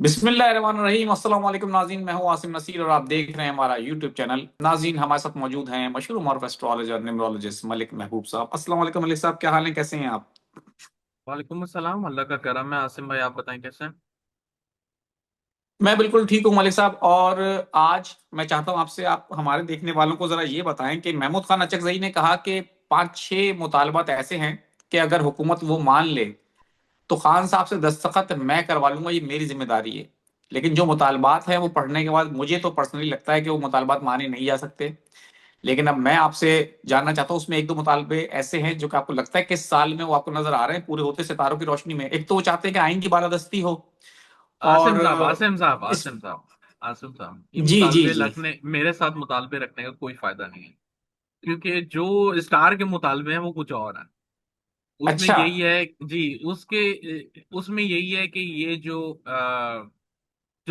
बिस्मिल्लाहिर्रहमानिर्रहीम। अस्सलाम वालेकुम नाज़रीन, मैं हूं आसिम नसीर और आप देख रहे हैं हमारा यूट्यूब चैनल। नाज़रीन, हमारे साथ मौजूद हैं मशहूर मारूफ एस्ट्रोलॉजर न्यूमरोलॉजिस्ट मलिक महबूब साहब। अस्सलाम वालेकुम मलिक साहब, क्या हाल है, कैसे हैं आप? वालेकुम अस्सलाम। अल्लाह का करम है। आसिम भाई, आप बताएं कैसे हैं? मैं बिल्कुल ठीक हूं मलिक साहब। और आज मैं चाहता हूं आपसे, आप हमारे देखने वालों को जरा ये बताएं कि महमूद खान अचकजई ने कहा कि पांच छह मुतालबात ऐसे हैं कि अगर हुकूमत वो मान ले तो खान साहब से दस्तखत मैं करवा लूंगा, ये मेरी जिम्मेदारी है। लेकिन जो मुतालबात हैं वो पढ़ने के बाद मुझे तो पर्सनली लगता है कि वो मुतालबात माने नहीं जा सकते। लेकिन अब मैं आपसे जानना चाहता हूँ, उसमें एक दो मुतालबे ऐसे हैं जो कि आपको लगता है कि इस साल में वो आपको नजर आ रहे हैं पूरे होते सितारों की रोशनी में। एक तो वो चाहते हैं कि आइन की बालादस्ती हो। और आसिम साहब, आसिम साहब, इस आसिम साहब, आसिम साहब, ये जी जी मुतालबे जी। रखने, मेरे साथ मुतालबे रखने का कोई फायदा नहीं है। क्योंकि जो स्टार के मुतालबे हैं वो कुछ और है। उसमें अच्छा। यही है जी, उसमें यही है कि ये जो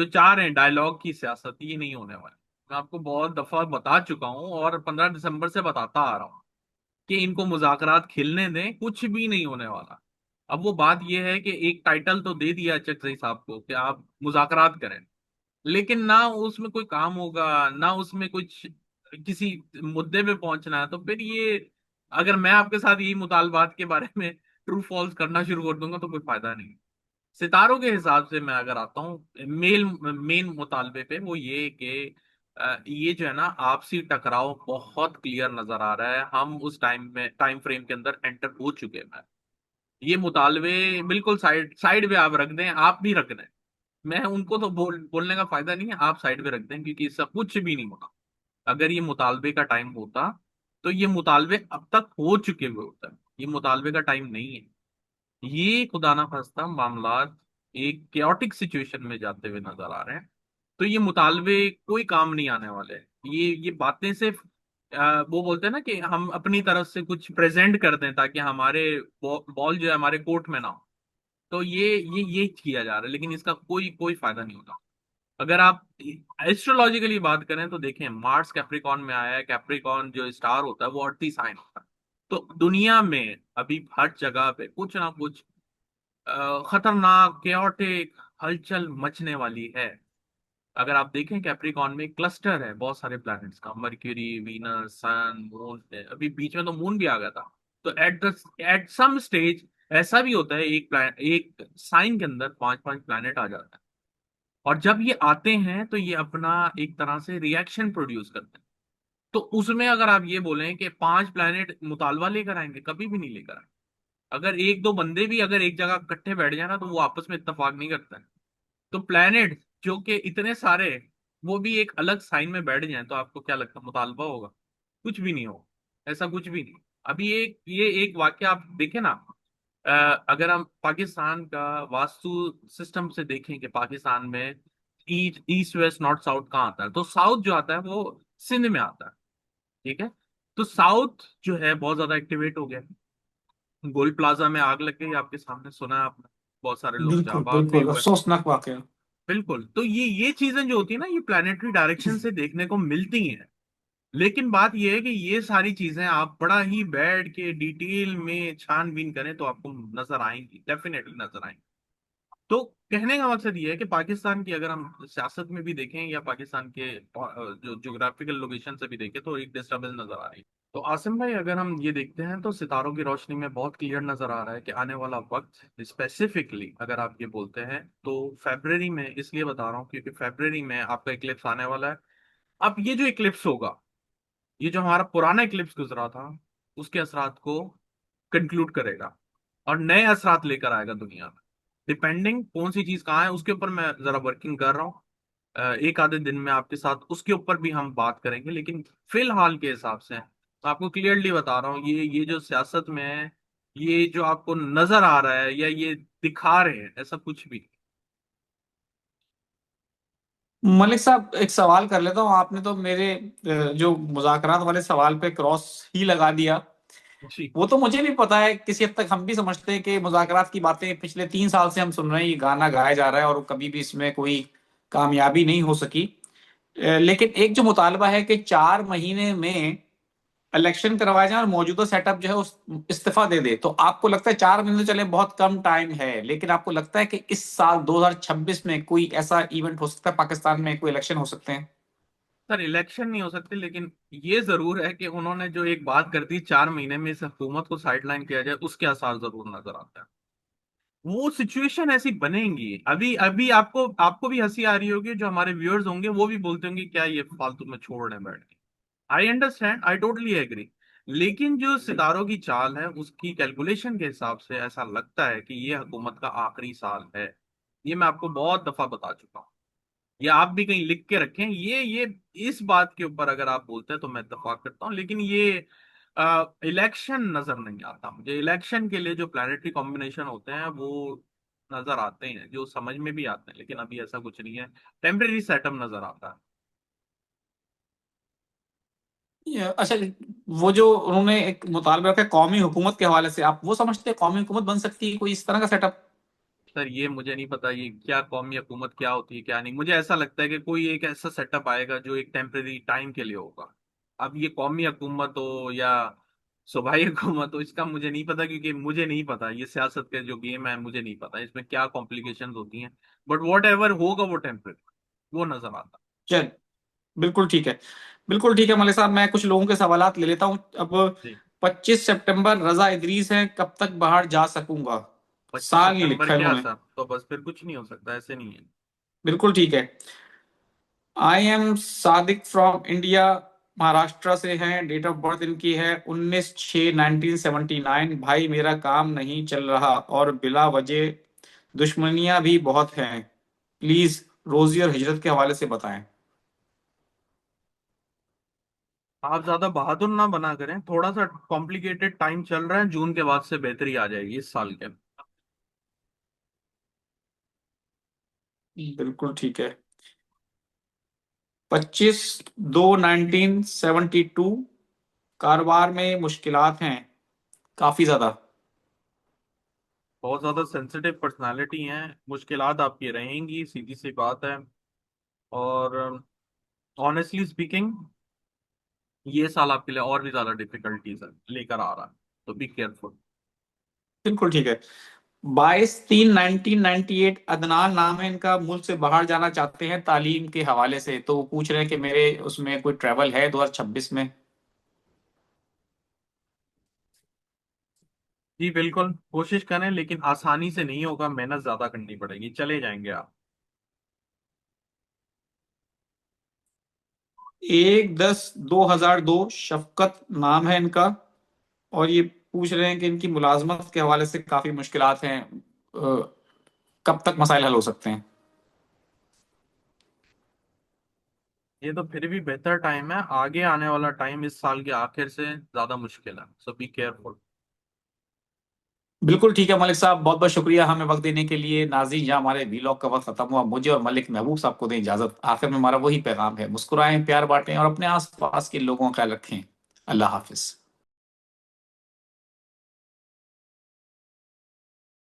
चाह रहे हैं डायलॉग की सियासत, ये नहीं होने वाली। मैं आपको बहुत दफा बता चुका हूं और 15 दिसंबर से बताता आ रहा हूं कि इनको मुज़ाकरात खिलने दें, कुछ भी नहीं होने वाला। अब वो बात ये है कि एक टाइटल तो दे दिया चकजई साहब को कि आप मुज़ाकरात करें, लेकिन ना उसमें कोई काम होगा, ना उसमें कुछ किसी मुद्दे पे पहुंचना है। तो फिर ये, अगर मैं आपके साथ यही मुतालबात के बारे में ट्रू फॉल्स करना शुरू कर दूंगा तो कोई फायदा नहीं। सितारों के हिसाब से मैं अगर आता हूँ मेल मेन मुतालबे पे, वो ये कि ये जो है ना, आपसी टकराव बहुत क्लियर नजर आ रहा है। हम उस टाइम फ्रेम के अंदर एंटर हो चुके हैं। ये मुतालबे बिल्कुल साइड साइड पे आप रख दें, आप भी रख दें। मैं उनको तो बोलने का फायदा नहीं है, आप साइड पे रख दें, क्योंकि इसका कुछ भी नहीं होगा। अगर ये मुतालबे का टाइम होता तो ये मुतालबे अब तक हो चुके हुए होते हैं। ये मुतालबे का टाइम नहीं है। ये खुदा ना खास्ता मामलात एक केओटिक सिचुएशन में जाते हुए नजर आ रहे हैं। तो ये मुतालबे कोई काम नहीं आने वाले हैं। ये बातें सिर्फ वो बोलते हैं ना कि हम अपनी तरफ से कुछ प्रेजेंट कर दें ताकि हमारे बॉल जो है हमारे कोर्ट में ना हो। तो ये किया जा रहा है, लेकिन इसका कोई कोई फायदा नहीं होगा। अगर आप एस्ट्रोलॉजिकली बात करें तो देखें, मार्स कैप्रिकॉन में आया है। कैप्रिकॉन जो स्टार होता है वो अर्थी साइन होता है। तो दुनिया में अभी हर जगह पे कुछ ना कुछ खतरनाक केओटिक हलचल मचने वाली है। अगर आप देखें, कैप्रिकॉन में क्लस्टर है बहुत सारे प्लैनेट्स का, मर्क्यूरी, वीनस, सन, मून। अभी बीच में तो मून भी आ गया था। तो एट सम स्टेज ऐसा भी होता है, एक साइन के अंदर पांच पांच प्लैनेट आ जाता है। और जब ये आते हैं तो ये अपना एक तरह से रिएक्शन प्रोड्यूस करते हैं। तो उसमें अगर आप ये बोलें कि पांच प्लैनेट मुतालबा लेकर आएंगे, कभी भी नहीं लेकर आएंगे। अगर एक दो बंदे भी अगर एक जगह इकट्ठे बैठ जाए ना, तो वो आपस में इत्तेफाक नहीं करते हैं। तो प्लैनेट जो कि इतने सारे, वो भी एक अलग साइन में बैठ जाएं, तो आपको क्या लगता है मुतालबा होगा? कुछ भी नहीं होगा। ऐसा कुछ भी नहीं। अभी ये एक वाक्य आप देखें ना। अ, अगर हम पाकिस्तान का वास्तु सिस्टम से देखें कि पाकिस्तान में east east west north south कहाँ आता है, तो साउथ जो आता है वो सिंध में आता है। ठीक है। तो साउथ जो है बहुत ज्यादा एक्टिवेट हो गया। गोल प्लाजा में आग लग गई, आपके सामने सुना है आपने। बहुत सारे लोग बिल्कुल जाबाक भी बिल्कुल हुए। अफसोसनाक वाकया। बिल्कुल। तो ये चीजें जो होती है ना, ये प्लानिटरी डायरेक्शन से देखने को मिलती हैं। लेकिन बात ये है कि ये सारी चीजें आप बड़ा ही बैठ के डिटेल में छानबीन करें तो आपको नजर आएंगी, डेफिनेटली नजर आएंगी। तो कहने का मकसद ये है कि पाकिस्तान की अगर हम सियासत में भी देखें या पाकिस्तान के जो ज्योग्राफिकल लोकेशन से भी देखें, तो एक डिस्टर्बेंस नजर आ रही है। तो आसिम भाई, अगर हम ये देखते हैं तो सितारों की रोशनी में बहुत क्लियर नजर आ रहा है कि आने वाला वक्त, स्पेसिफिकली अगर आप ये बोलते हैं तो फरवरी में, इसलिए बता रहा हूँ क्योंकि फरवरी में आपका इक्लिप्स आने वाला है। अब ये जो इक्लिप्स होगा, ये जो हमारा पुराना इक्लिप्स गुजरा था, उसके असरात को कंक्लूड करेगा और नए असरात लेकर आएगा दुनिया में। डिपेंडिंग कौन सी चीज कहाँ है उसके ऊपर मैं जरा वर्किंग कर रहा हूँ। एक आधे दिन में आपके साथ उसके ऊपर भी हम बात करेंगे, लेकिन फिलहाल के हिसाब से आपको क्लियरली बता रहा हूँ, ये जो सियासत में है, ये जो आपको नजर आ रहा है या ये दिखा रहे हैं, ऐसा कुछ भी मलिक साहब, एक सवाल कर लेता हूँ। आपने तो मेरे जो मुज़ाकरात वाले सवाल पे क्रॉस ही लगा दिया। नहीं। जी। वो तो मुझे भी पता है, किसी हद तक हम भी समझते हैं कि मुज़ाकरात की बातें पिछले 3 साल से हम सुन रहे हैं, ये गाना गाया जा रहा है और कभी भी इसमें कोई कामयाबी नहीं हो सकी। लेकिन एक जो मुतालबा है कि 4 महीने में इलेक्शन करवाए जाए और मौजूदा सेटअप जो है उस इस्तीफा दे दे, तो आपको लगता है 4 महीने तो चले बहुत कम टाइम है, लेकिन आपको लगता है कि इस साल 2026 में कोई ऐसा इवेंट हो सकता है, पाकिस्तान में कोई इलेक्शन हो सकते हैं? सर इलेक्शन नहीं हो सकते, लेकिन ये जरूर है कि उन्होंने जो एक बात कर दी 4 महीने में इस हुकूमत को साइडलाइन किया जाए, उसके आसार जरूर नजर आते हैं। वो सिचुएशन ऐसी बनेगी। अभी अभी आपको आपको भी हंसी आ रही होगी, जो हमारे व्यूअर्स होंगे वो भी बोलते होंगे क्या ये फालतू में छोड़ रहे हैं बैठ के। I understand, I totally agree. लेकिन जो सितारों की चाल है उसकी कैलकुलेशन के हिसाब से ऐसा लगता है कि ये हुकूमत का आखिरी साल है। ये मैं आपको बहुत दफा बता चुका हूँ। या आप भी कहीं लिख के रखें, ये इस बात के ऊपर अगर आप बोलते हैं तो मैं इत्तेफाक करता हूँ। लेकिन ये इलेक्शन नजर नहीं आता मुझे। इलेक्शन के लिए जो प्लानिटरी कॉम्बिनेशन होते हैं वो नजर आते हैं, जो समझ में भी आते हैं, लेकिन अभी ऐसा कुछ नहीं है। टेम्परेरी सेटअप नजर आता है। अच्छा, वो जो उन्होंने एक मुतालबा रखा है कौमी हुकूमत के हवाले से, आप वो समझते हैं कौमी हुकूमत बन सकती है कोई इस तरह का सेटअप? सर ये मुझे नहीं पता, ये क्या कौमी हुकूमत क्या होती है क्या नहीं। मुझे ऐसा लगता है कि कोई एक ऐसा सेटअप आएगा जो एक टेम्परेरी टाइम के लिए होगा। अब ये कौमी हुकूमत हो या सूबाई हुकूमत हो, इसका मुझे नहीं पता, क्योंकि मुझे नहीं पता ये सियासत के जो गेम है, मुझे नहीं पता इसमें क्या कॉम्प्लिकेशंस होती हैं। बट वॉट एवर होगा वो टेम्परेरी, वो नजर आता चल, बिल्कुल ठीक है। बिल्कुल ठीक है मलिक साहब, मैं कुछ लोगों के सवालात ले लेता हूँ अब। है। जी। 25 सितंबर रजा इदरीस है, कब तक बाहर जा सकूंगा? 25 साल नहीं सितंबर लिखा है क्या उन्होंने। सर? तो बस फिर कुछ नहीं हो सकता, ऐसे नहीं है। बिल्कुल ठीक है। I am Sadiq from India, Maharashtra से हैं, डेट ऑफ बर्थ इनकी है 19/6/1979। भाई मेरा काम नहीं चल रहा और बिला वजह दुश्मनियां भी बहुत हैं, प्लीज रोजी और हिजरत के हवाले से बताएं। आप ज्यादा बहादुर ना बना करें, थोड़ा सा कॉम्प्लिकेटेड टाइम चल रहा है, जून के बाद से बेहतरी आ जाएगी इस साल के। बिल्कुल ठीक है। 25/2/1972, कारोबार में मुश्किलात हैं काफी ज्यादा। बहुत ज्यादा सेंसिटिव पर्सनालिटी हैं, मुश्किलात आपकी रहेंगी, सीधी सी बात है। और ऑनेस्टली स्पीकिंग, ये साल आपके लिए और भी ज्यादा डिफिकल्टीज है लेकर आ रहा है, तो बी केयरफुल। बिल्कुल ठीक है। 22/3/1998, अदनान नाम है इनका, मुल्क से बाहर जाना चाहते हैं तालीम के हवाले से, तो वो पूछ रहे हैं कि मेरे उसमें कोई ट्रैवल है 2026 में? जी बिल्कुल, कोशिश करें, लेकिन आसानी से नहीं होगा, मेहनत ज्यादा करनी पड़ेगी, चले जाएंगे आप। 1/10/2002, शफकत नाम है इनका, और ये पूछ रहे हैं कि इनकी मुलाजमत के हवाले से काफी मुश्किलात हैं, कब तक मसाइल हल हो सकते हैं? ये तो फिर भी बेहतर टाइम है, आगे आने वाला टाइम इस साल के आखिर से ज्यादा मुश्किल है, सो बी केयरफुल। बिल्कुल ठीक है मलिक साहब, बहुत बहुत शुक्रिया हमें वक्त देने के लिए। नाज़रीन, जहाँ हमारे वीलॉग का वक्त खत्म हुआ, मुझे और मलिक महबूब साहब को दें इजाजत। आखिर में हमारा वही पैगाम है, मुस्कुराएं, प्यार बांटें और अपने आसपास के लोगों का ख्याल रखें। अल्लाह हाफिज।